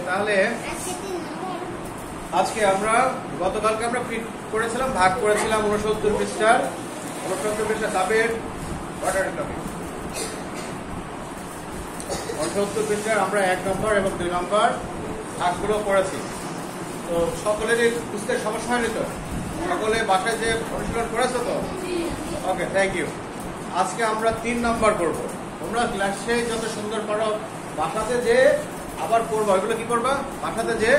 তাহলে আজকে আমরা গতকালকে আমরা করেছিলাম ভাগ করেছিলাম 69 পৃষ্ঠার দাবের অর্ডারের টপিক 69 পৃষ্ঠার আমরা 1 নম্বর এবং 2 নম্বর ভাগগুলো করেছি। তো সকলেরই বুঝতে সমস্যা হয়নি তো? সকলে বাসায় যে অনুশীলন করেছো তো? ওকে, থ্যাংক ইউ। আজকে আমরা 3 নম্বর করব। তোমরা ক্লাসে যত সুন্দর পারো বাসাতে যে আবার করবা, এগুলো কি করবা? বাসাতে যে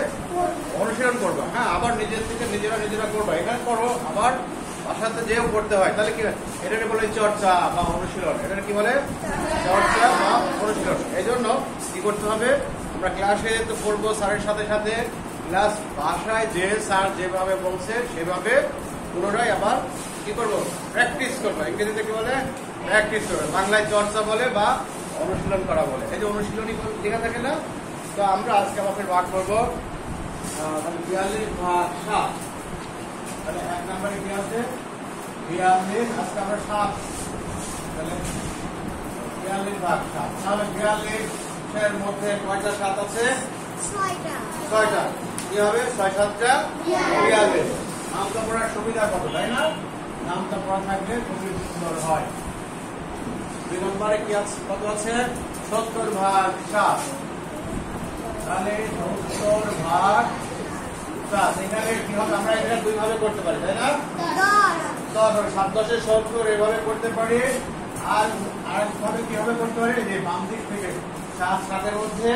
অনুশীলন করবা। হ্যাঁ, আবার নিজের থেকে নিজেরা করবা। এখানে করো, আবার বাসাতে যেও করতে হয়। তাহলে কি এটাকে বলে চর্চা বা অনুশীলন। এটা কি বলে? চর্চা বা অনুশীলন। এই জন্য কি করতে হবে? আমরা ক্লাসে তো পড়বো স্যারের সাথে সাথে, ক্লাস বাসায় যে স্যার যেভাবে বলছে সেভাবে পুরোটাই আবার কি করবো? প্র্যাকটিস করবো। ইংরেজিতে কি বলে? প্র্যাকটিস করবে। বাংলায় চর্চা বলে বা অনুশীলন করা বলে। এই যে অনুশীলনী লেখা থাকে না, তো আমরা আজকে আমাদের ভাগ করবো 42/7। তাহলে 1 নম্বরে কি আছে? 42। আজকে আমরা 7, তাহলে 42/7। তাহলে 42 এর মধ্যে কয়টা 7 আছে? 6টা। কি হবে? 6-7 42। নামটা পড়ার সুবিধা কত, তাই না? নামটা পড়া থাকলে খুবই সুন্দর হয়। 2 নম্বরে কি আছে? কত আছে? 70/7। তাহলে 70/7। এখানে কি হবে? আমরা এটা 2 ভাবে করতে পারি, তাই না? 7-10 70 এভাবে করতে পারি। আর আরেকভাবে কিভাবে করতে পারি? যে বাম দিক থেকে 7-7 এর মধ্যে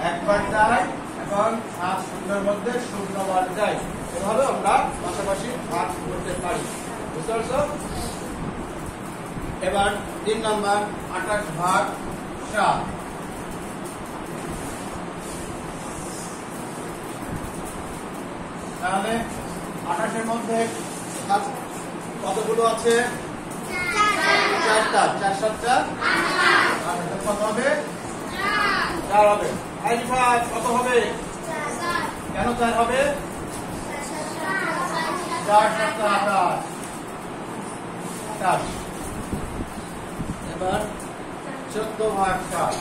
একবার যায় এবং 7-0 মধ্যে 0 বার যায়। এভাবে আমরা পাশাপাশি ভাগ করতে পারি। বুঝতে পারছো? এবার 3 নম্বর 28/7। তাহলে 28 এর মধ্যে কতগুলো আছে? 4টা। 4-7 কত হবে? 4 হবে। কত হবে? কেন 4 হবে? 4-7 28। এবার 14/7।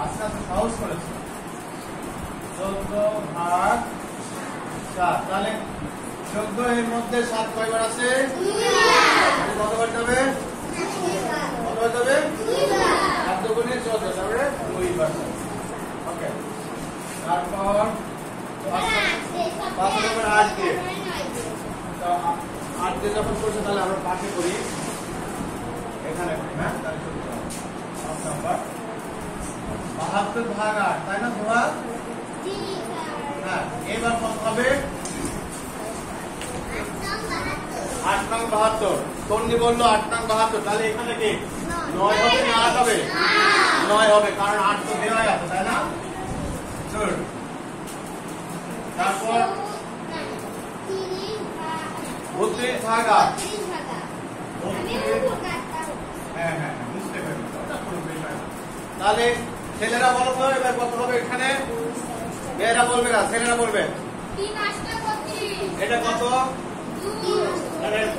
আজকে তো সহজ করেছে। 14/7। তাহলে 14 এর মধ্যে 7 কয়বার আছে? কতবার যাবে? কতবার যাবে? 7 দুগুণে 14, তারপরে 2 বার। ওকে, তারপর 5 নম্বর 8 দিয়ে। তো 8 দিয়ে যখন করছে তাহলে আমরা পাশে করি, এখানে করি। হ্যাঁ, তাহলে 5 নম্বর 72/8, তাই না? হ্যাঁ, এবার কত হবে? 8 নং 72। তন্নি বললো 8 নং 72। তাহলে এখানে কি 9 হবে না 8 হবে? 9 হবে, কারণ 8 তো দেওয়াই আছে, তাই না? তারপর 32/8। হ্যাঁ, বুঝতে পারি। তাহলে ছেলেরা বলো তো এবার কত হবে এখানে? মেয়েরা বলবে না, ছেলেরা বলবে। এটা কত?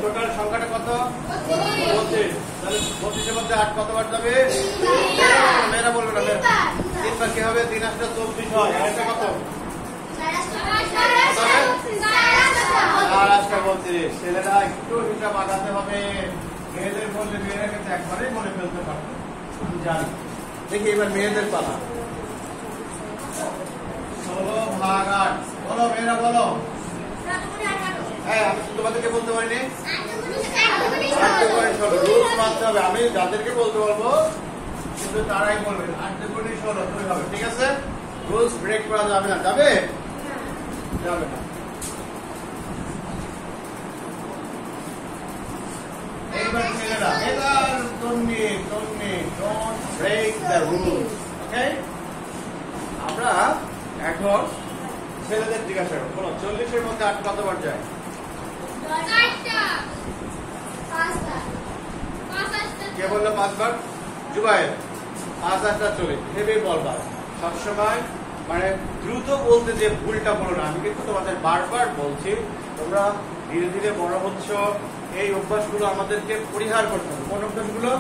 টোটাল সংখ্যাটা কত? 32। তাহলে 32 এর মধ্যে 8 কতবার যাবে? মেয়েরা বলবে না। 3 বার কি হবে? 3 8 24 হয়। আর এটা কত? 32। ছেলেরা একটু হিসাব আগাতে হবে। মেয়েদের বললে মেয়েরা কিন্তু একবারেই মনে ফেলতে পারবে, আমি জানি। দেখি এবার মেয়েদের পালা। 16/8। বলো মেয়েরা, বলো। হ্যাঁ, আমি তোমাদেরকে বলতে পারিনি। রুলস মানতে হবে। আমি যাদেরকে বলতে পারবো কিন্তু তারাই বলবে 8 দুগুণে 16 হবে। ঠিক আছে? রুলস ব্রেক করা যাবে না। যাবে? যাবে না। এইবার ছেলেরা, এবার তন্নি ডোন্ট ব্রেক দ্য রুলস। ওকে, আমরা এখন ছেলেদের জিজ্ঞাসা করবো। বলো 40 এর মধ্যে 8 কতবার যায়? কে বললো 5 বার? জুবাইর। 5-8 40। ভেবে বলবা। সবসময় মানে দ্রুত বলতে যে ভুলটা বলো না। আমি কিন্তু তোমাদের বারবার বলছি, তোমরা ধীরে ধীরে বড় হচ্ছ। এই অভ্যাসগুলো আমাদেরকে পরিহার করতে হবে। কোন অভ্যাসগুলো?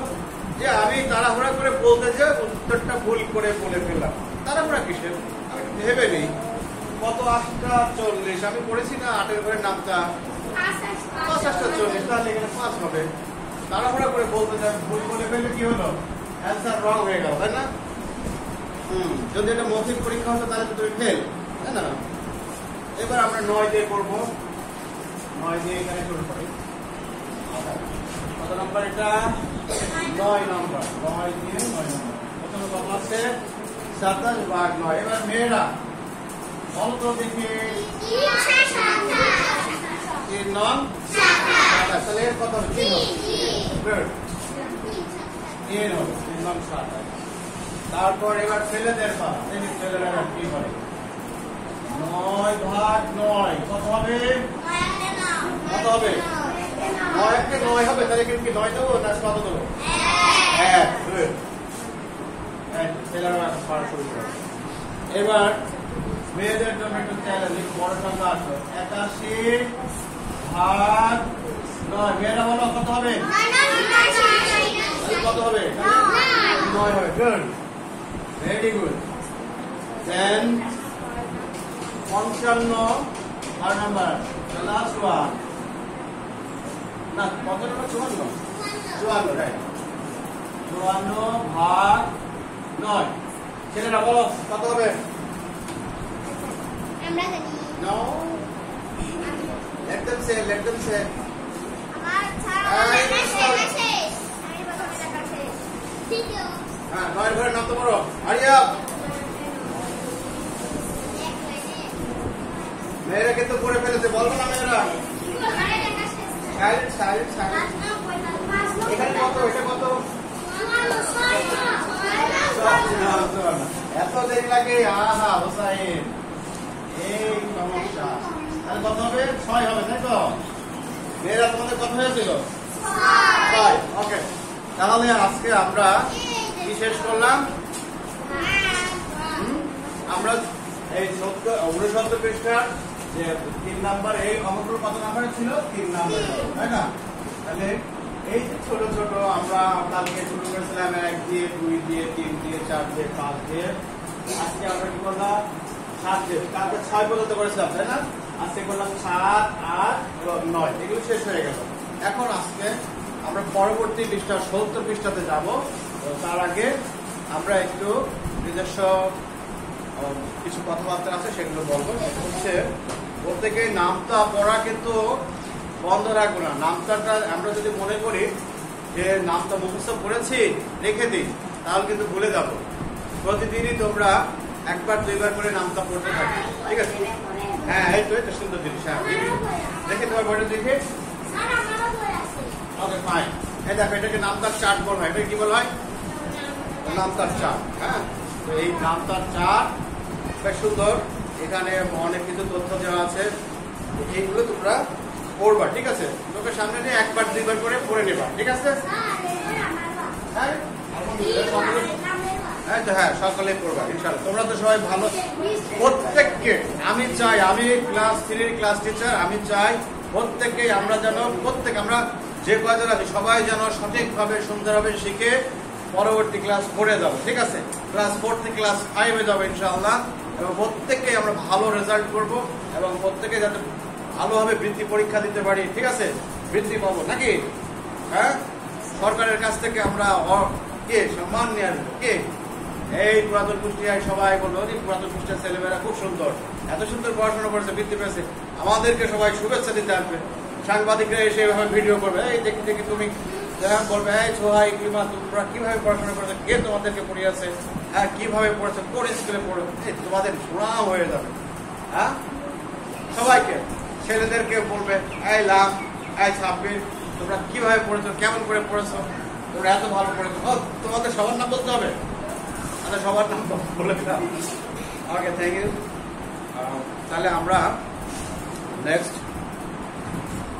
যে আমি তাড়াহুড়া করে বলতে যে উত্তরটা ভুল করে বলে ফেললাম। তাড়াহুড়া কিসের? আমি ভেবে নিই কত 8টা 40 আমি পড়েছি না 8-এর ঘরে নামটা 5-8টা 40 তাহলে এখানে 5 হবে তাড়াহুড়া করে বলতে যান ভুল বলে ফেললে কি হলো অ্যান্সার রং হয়ে গেল তাই না যদি এটা মৌখিক পরীক্ষা হতো তাহলে তো তুমি ফেল তাই না এবার আমরা 9 দিয়ে করবো 9 দিয়ে এখানে শুরু করি কত নম্বর এটা 9 নম্বর 9 দিয়ে 9 নম্বর প্রথমে কত আছে 27 ভাগ 9 এবার মেয়েরা অল্প দেখে 3 নং 27 তাহলে এর কত হবে 3 হবে গুড 3 হবে 3 নং 27 তারপর এবার ছেলেদের পালা দেখি ছেলেরা কি করে 9 ভাগ 9 কত হবে কত হবে 9 কে 9 হবে তাহলে কি 9 দেবো না কত দেবো 1 গুড ছেলেরা পড়া শুরু করে এবার মেয়েদের জন্য একটু চ্যালেঞ্জ বড় সংখ্যা আছে 81 ভাগ 9 মেয়েরা বলো কত হবে কত হবে 9 হবে গুড ভেরি গুড দেন 55 আর নাম্বার লাস্ট ওয়ান না কত নম্বর 54 রাইট 54 ভাগ 9 ছেলেরা বলো কত হবে No. Let them say. নয় ঘরে নাম তো বড় আরিয়া মেয়েরা কিন্তু পড়ে ফেলেছে বলবো না মেয়েরা সাইলেন্ট এখানে কত এটা কত এত দেরি লাগে আহা হোসাইন এই সমস্যা তাহলে কত হবে 6 হবে তাই তো মেয়েরা তোমাদের কত হয়েছিল 6 ওকে তাহলে আজকে আমরা কি শেষ করলাম আমরা এই 69 পৃষ্ঠার যে 3 নাম্বার এই অঙ্কগুলো কত নাম্বারে ছিল 3 নাম্বার তাই না তাহলে এই যে ছোট ছোট আমরা কালকে শুরু করেছিলাম 1 দিয়ে 2 দিয়ে 3 দিয়ে 4 দিয়ে 5 দিয়ে আজকে আমরা কি করলাম 7 দিয়ে কালকে 6 পর্যন্ত করেছিলাম তাই না আজকে করলাম 7 8 এবং 9 এগুলো শেষ হয়ে গেল এখন আজকে আমরা পরবর্তী পৃষ্ঠা 70 পৃষ্ঠাতে যাব তার আগে আমরা একটু নিজস্ব কিছু কথাবার্তা আছে সেগুলো বলবো হচ্ছে প্রত্যেকে নামটা পড়া কিন্তু বন্ধ রাখবো না নামটাটা আমরা যদি মনে করি যে নামটা মুখস্থ করেছি রেখে দিই তাহলে কিন্তু ভুলে যাব প্রতিদিনই তোমরা একবার দুইবার করে নামটা পড়তে থাকবে ঠিক আছে হ্যাঁ এই তো এটা সুন্দর জিনিস হ্যাঁ দেখে তোমার বইটা দেখে ওকে ফাইন এই দেখো এটাকে নামতার চার্ট বলা হয় এটা কি বলা হয় নামতার চার্ট হ্যাঁ তো এই নামতার চার্ট বেশ সুন্দর এখানে অনেক কিছু তথ্য দেওয়া আছে এইগুলো তোমরা পড়বা ঠিক আছে তোকে সামনে নিয়ে একবার দুইবার করে পড়ে নেবা ঠিক আছে হ্যাঁ হ্যাঁ সকলে পড়বা ইনশাআল্লাহ তোমরা তো সবাই ভালো প্রত্যেককে আমি চাই আমি ক্লাস 3 ক্লাস টিচার আমি চাই প্রত্যেককে আমরা যেন আমরা যে কয়জন আছে সবাই যেন সঠিকভাবে সুন্দরভাবে শিখে পরবর্তী ক্লাস 4-এ যাবো ঠিক আছে ক্লাস 4 থেকে ক্লাস 5-এ যাবো ইনশাআল্লাহ এবং প্রত্যেককে আমরা ভালো রেজাল্ট করব এবং প্রত্যেকে যাতে ভালোভাবে বৃত্তি পরীক্ষা দিতে পারি ঠিক আছে বৃত্তি পাবো নাকি হ্যাঁ সরকারের কাছ থেকে আমরা কে সম্মান নিয়ে আসবো কে এই পুরাতন কুষ্টিয়ায় সবাই বললো পুরাতন কুষ্টিয়ার ছেলেমেয়েরা খুব সুন্দর এত সুন্দর পড়াশোনা করেছে বৃত্তি পেয়েছে আমাদেরকে সবাই শুভেচ্ছা দিতে আসবে সাংবাদিকরা এসে এভাবে ভিডিও করবে এই দেখি তুমি বলবে এই ছোহাই কিংবা তোমরা কিভাবে পড়াশোনা করেছো কে তোমাদেরকে পড়িয়েছে হ্যাঁ কিভাবে পড়েছো কোন স্কুলে পড়ো তোমাদের সুনাম হয়ে যাবে হ্যাঁ সবাইকে ছেলেদেরকে বলবে এই লাভ এই ছাব্বির তোমরা কিভাবে পড়েছো কেমন করে পড়েছো তোমরা এত ভালো পড়েছো তোমাদের সবার নাম বলতে হবে আচ্ছা সবার নাম বলে দিলাম ওকে থ্যাংক ইউ তাহলে আমরা নেক্সট